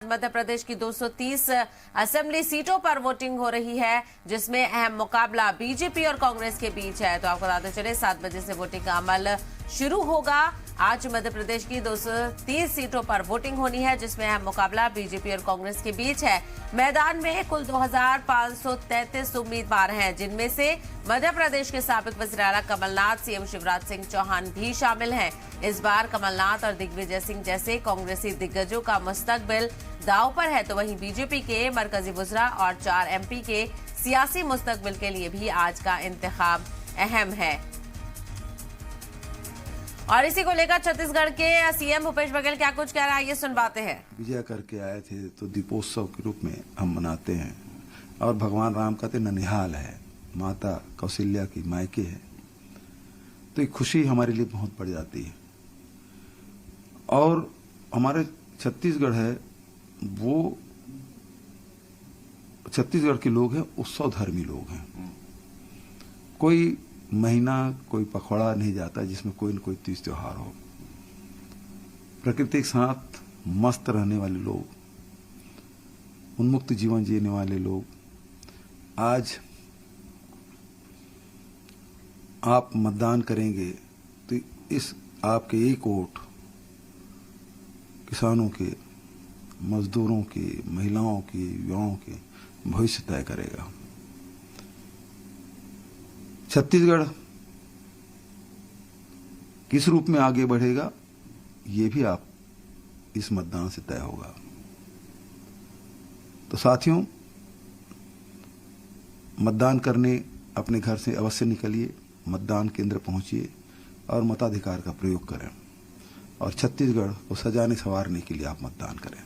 मध्य प्रदेश की 230 असेंबली सीटों पर वोटिंग हो रही है, जिसमें अहम मुकाबला बीजेपी और कांग्रेस के बीच है। तो आपको बताते चले 7 बजे से वोटिंग का अमल शुरू होगा। आज मध्य प्रदेश की 230 सीटों पर वोटिंग होनी है, जिसमें अहम मुकाबला बीजेपी और कांग्रेस के बीच है। मैदान में कुल 2533 उम्मीदवार हैं, जिनमें से मध्य प्रदेश के साबिक वज़ीर आला कमलनाथ, सीएम शिवराज सिंह चौहान भी शामिल हैं। इस बार कमलनाथ और दिग्विजय सिंह जैसे कांग्रेसी दिग्गजों का मुस्तकबिल दांव पर है, तो वहीं बीजेपी के मरकजी वज़रा और 4 एमपी के सियासी मुस्तकबिल के लिए भी आज का इंतखाब अहम है। और इसी को लेकर छत्तीसगढ़ के सीएम भूपेश बघेल क्या कुछ कह रहा है, ये सुनवाते हैं। विजय करके आए थे तो दीपोत्सव के रूप में हम मनाते हैं, और भगवान राम का तो ननिहाल है, माता कौशल्या की मायके है, तो एक खुशी हमारे लिए बहुत बढ़ जाती है। और हमारे छत्तीसगढ़ है, वो छत्तीसगढ़ के लोग हैं, उत्सव धर्मी लोग हैं। कोई महीना, कोई पखवाड़ा नहीं जाता जिसमें कोई न कोई तीज त्योहार हो। प्रकृति के साथ मस्त रहने वाले लोग, उन्मुक्त जीवन जीने वाले लोग, आज आप मतदान करेंगे तो इस आपके एक वोट किसानों के, मजदूरों के, महिलाओं के, युवाओं के भविष्य तय करेगा। छत्तीसगढ़ किस रूप में आगे बढ़ेगा, ये भी आप इस मतदान से तय होगा। तो साथियों, मतदान करने अपने घर से अवश्य निकलिए, मतदान केंद्र पहुंचिए और मताधिकार का प्रयोग करें, और छत्तीसगढ़ को सजाने संवारने के लिए आप मतदान करें।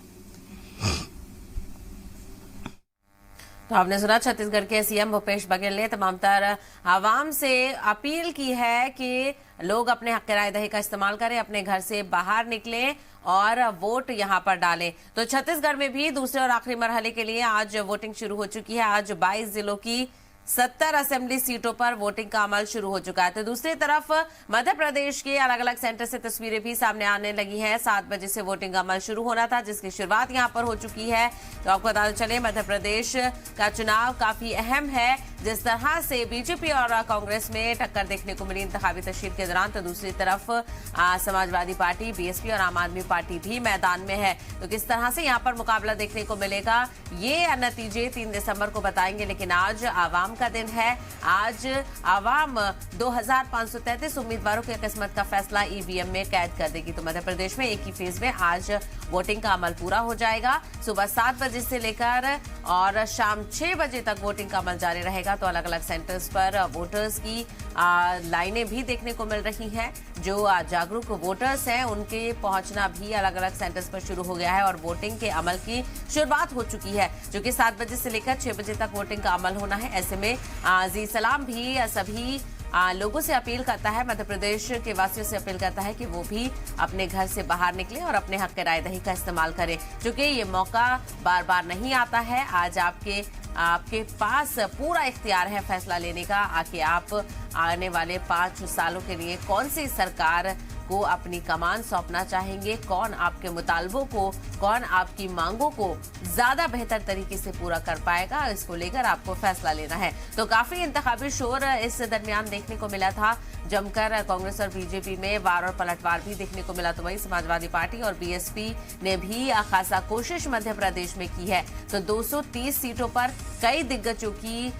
तो आपने सुना छत्तीसगढ़ के सीएम भूपेश बघेल ने तमाम तर आवाम से अपील की है कि लोग अपने हक राय दही का इस्तेमाल करें, अपने घर से बाहर निकलें और वोट यहां पर डालें। तो छत्तीसगढ़ में भी दूसरे और आखिरी मरहले के लिए आज वोटिंग शुरू हो चुकी है। आज 22 जिलों की 70 असेंबली सीटों पर वोटिंग का अमल शुरू हो चुका है। तो दूसरी तरफ मध्य प्रदेश के अलग अलग सेंटर से तस्वीरें भी सामने आने लगी हैं। 7 बजे से वोटिंग का अमल शुरू होना था, जिसकी शुरुआत यहां पर हो चुकी है। तो आपको बताते चले मध्य प्रदेश का चुनाव काफी अहम है। जिस तरह से बीजेपी और कांग्रेस में टक्कर देखने को मिली इंतखाबी तशरीह के दौरान, तो दूसरी तरफ समाजवादी पार्टी, बीएसपी और आम आदमी पार्टी भी मैदान में है। तो किस तरह से यहाँ पर मुकाबला देखने को मिलेगा, ये नतीजे 3 दिसंबर को बताएंगे। लेकिन आज आवाम का दिन है। आज आवाम 2533 उम्मीदवारों की किस्मत का फैसला ईवीएम में कैद कर देगी। तो मध्य प्रदेश में एक ही फेज में आज वोटिंग का अमल पूरा हो जाएगा। सुबह 7 बजे से लेकर और शाम 6 बजे तक वोटिंग का अमल जारी रहेगा। तो अलग अलग सेंटर्स पर वोटर्स की लाइनें भी देखने को मिल रही हैं। जो जागरूक वोटर्स हैं, उनके पहुंचना भी अलग अलग सेंटर्स पर शुरू हो गया है और वोटिंग के अमल की शुरुआत हो चुकी है, जो कि 7 बजे से लेकर 6 बजे तक वोटिंग का अमल होना है। ऐसे में जी सलाम भी सभी लोगों से अपील करता है, मध्य प्रदेश के वासियों से अपील करता है कि वो भी अपने घर से बाहर निकले और अपने हक राय दही का इस्तेमाल करें, क्योंकि ये मौका बार बार नहीं आता है। आज आपके पास पूरा इख्तियार है फैसला लेने का, आके आप आने वाले 5 सालों के लिए कौन सी सरकार को अपनी कमान सौंपना चाहेंगे, कौन आपके मुतालबों को, कौन आपकी मांगों को ज्यादा बेहतर तरीके से पूरा कर पाएगा, इसको लेकर आपको फैसला लेना है। तो काफी इंतखाबी शोर इस दरमियान देखने को मिला था। जमकर कांग्रेस और बीजेपी में वार और पलटवार भी देखने को मिला। तो वहीं समाजवादी पार्टी और बीएसपी ने भी खासा कोशिश मध्य प्रदेश में की है। तो 230 सीटों पर कई दिग्गजों की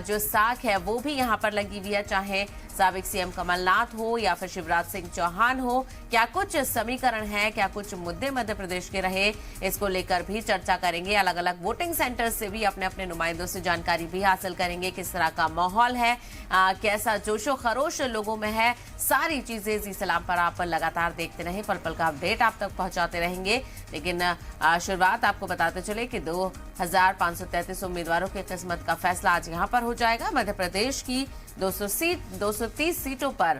जो साख है वो भी यहाँ पर लगी हुई है, चाहे साबिक सीएम कमलनाथ हो या फिर शिवराज सिंह चौहान हो। क्या कुछ समीकरण है, क्या कुछ मुद्दे मध्य प्रदेश के रहे, इसको लेकर भी चर्चा करेंगे। अलग अलग वोटिंग सेंटर्स से भी अपने अपने नुमाइंदों से जानकारी भी हासिल करेंगे, किस तरह का माहौल है, कैसा जोशो खरोश लोगों में है। सारी चीजें जी सलाम पर आप लगातार देखते रहे, पल पल का अपडेट आप तक पहुंचाते रहेंगे। लेकिन शुरुआत आपको बताते चले कि 2533 उम्मीदवारों की किस्मत का फैसला आज यहाँ पर हो जाएगा। मध्य प्रदेश की 230 सीटों पर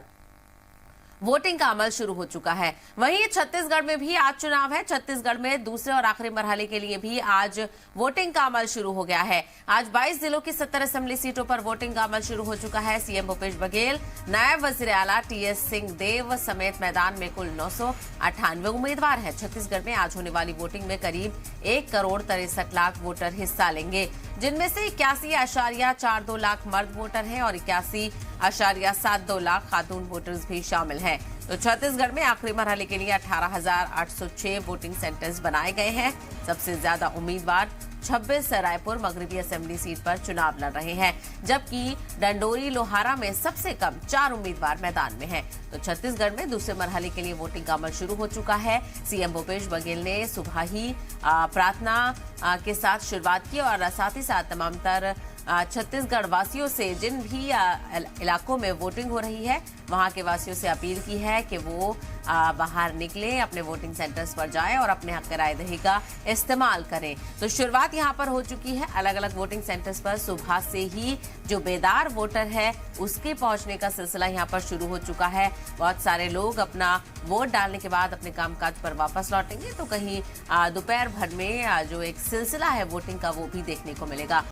वोटिंग का अमल शुरू हो चुका है। वहीं छत्तीसगढ़ में भी आज चुनाव है। छत्तीसगढ़ में दूसरे और आखिरी मरहले के लिए भी आज वोटिंग का अमल शुरू हो गया है। आज 22 जिलों की 70 असेंबली सीटों पर वोटिंग का अमल शुरू हो चुका है। सीएम भूपेश बघेल, नायब वजीर आला टीएस सिंहदेव समेत मैदान में कुल 998 उम्मीदवार हैं। छत्तीसगढ़ में आज होने वाली वोटिंग में करीब 1,63,00,000 वोटर हिस्सा लेंगे, जिनमें से 81.42 लाख मर्द वोटर हैं और 81.72 लाख खातून वोटर्स भी शामिल हैं। तो छत्तीसगढ़ में आखिरी मरहले के लिए 18,806 वोटिंग सेंटर्स बनाए गए हैं। सबसे ज्यादा उम्मीदवार 26 रायपुर मगरबी असेंबली सीट पर चुनाव लड़ रहे हैं, जबकि डंडोरी लोहारा में सबसे कम 4 उम्मीदवार मैदान में हैं। तो छत्तीसगढ़ में दूसरे मरहले के लिए वोटिंग का अमल शुरू हो चुका है। सीएम भूपेश बघेल ने सुबह ही प्रार्थना के साथ शुरुआत की और साथ ही साथ तमाम तर छत्तीसगढ़ वासियों से जिन भी इलाकों में वोटिंग हो रही है वहां के वासियों से अपील की है कि वो बाहर निकलें, अपने वोटिंग सेंटर्स पर जाएं और अपने हक राय-दही का इस्तेमाल करें। तो शुरुआत यहां पर हो चुकी है। अलग अलग वोटिंग सेंटर्स पर सुबह से ही जो बेदार वोटर है उसके पहुंचने का सिलसिला यहां पर शुरू हो चुका है। बहुत सारे लोग अपना वोट डालने के बाद अपने कामकाज पर वापस लौटेंगे, तो कहीं दोपहर भर में जो एक सिलसिला है वोटिंग का वो भी देखने को मिलेगा।